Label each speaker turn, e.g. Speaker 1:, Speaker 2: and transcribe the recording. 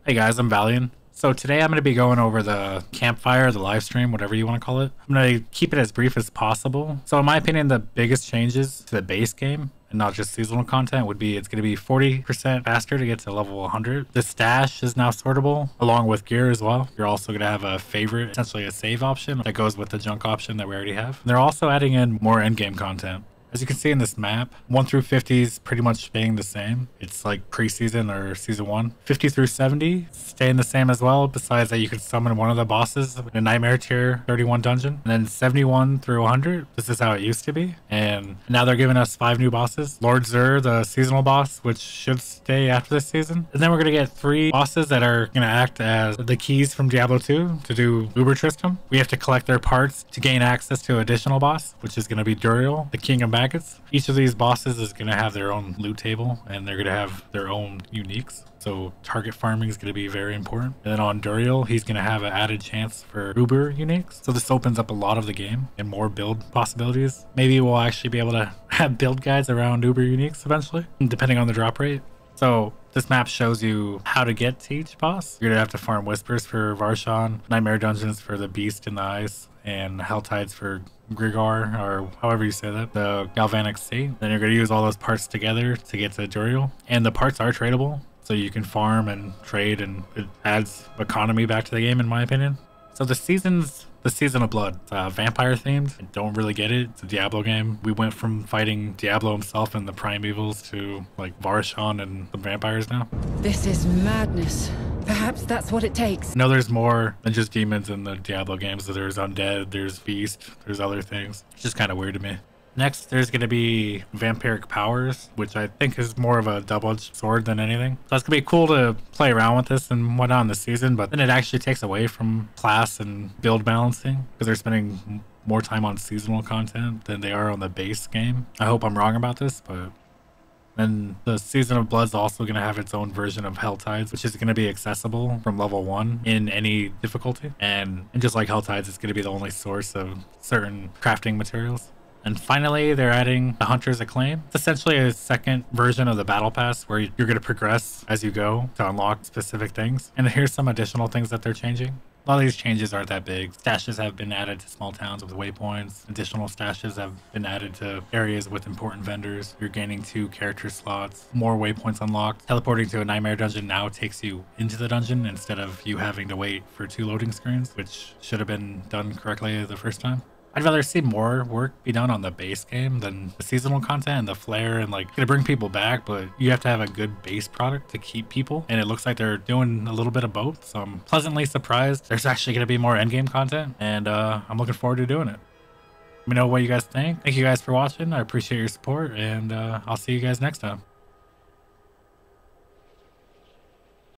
Speaker 1: Hey guys, I'm Valiant. So today I'm going to be going over the campfire, the live stream, whatever you want to call it. I'm going to keep it as brief as possible. So in my opinion, the biggest changes to the base game and not just seasonal content would be it's going to be 40% faster to get to level 100. The stash is now sortable along with gear as well. You're also going to have a favorite, essentially a save option that goes with the junk option that we already have. And they're also adding in more endgame content. As you can see in this map, 1 through 50 is pretty much staying the same. It's like preseason or season 1. 50 through 70 staying the same as well, besides that you could summon one of the bosses in a Nightmare Tier 31 dungeon. And then 71 through 100, this is how it used to be. And now they're giving us 5 new bosses. Lord Zur, the seasonal boss, which should stay after this season. And then we're going to get 3 bosses that are going to act as the keys from Diablo 2 to do Uber Tristram. We have to collect their parts to gain access to additional boss, which is going to be Duriel, the king of maggots. Each of these bosses is going to have their own loot table and they're going to have their own uniques. So target farming is going to be very important. And then on Duriel, he's going to have an added chance for Uber uniques. So this opens up a lot of the game and more build possibilities. Maybe we'll actually be able to have build guides around Uber uniques eventually, depending on the drop rate. So this map shows you how to get to each boss. You're going to have to farm Whispers for Varshan, Nightmare Dungeons for the Beast in the Ice, and Hell Tides for Grigar, or however you say that, the Galvanic Sea. Then you're going to use all those parts together to get to Duriel. And the parts are tradable, so you can farm and trade, and it adds economy back to the game, in my opinion. So the Season of Blood. It's vampire themed. I don't really get it. It's a Diablo game. We went from fighting Diablo himself and the Primevals to like Varshan and the vampires now.
Speaker 2: This is madness. Perhaps that's what it takes.
Speaker 1: No, there's more than just demons in the Diablo games. There's undead, there's beast, there's other things. It's just kind of weird to me. Next, there's going to be vampiric powers, which I think is more of a double-edged sword than anything. So it's going to be cool to play around with this and whatnot in the season, but then it actually takes away from class and build balancing because they're spending more time on seasonal content than they are on the base game. I hope I'm wrong about this, but then the Season of Blood's also going to have its own version of Hell Tides, which is going to be accessible from level 1 in any difficulty. And just like Hell Tides, it's going to be the only source of certain crafting materials. And finally, they're adding the Hunter's Acclaim. It's essentially a second version of the Battle Pass where you're going to progress as you go to unlock specific things. And here's some additional things that they're changing. A lot of these changes aren't that big. Stashes have been added to small towns with waypoints. Additional stashes have been added to areas with important vendors. You're gaining 2 character slots. More waypoints unlocked. Teleporting to a Nightmare Dungeon now takes you into the dungeon instead of you having to wait for 2 loading screens, which should have been done correctly the first time. I'd rather see more work be done on the base game than the seasonal content and the flair and like gonna bring people back, but you have to have a good base product to keep people. And it looks like they're doing a little bit of both. So I'm pleasantly surprised there's actually gonna be more endgame content, and I'm looking forward to doing it. Let me know what you guys think. Thank you guys for watching. I appreciate your support, and I'll see you guys next time.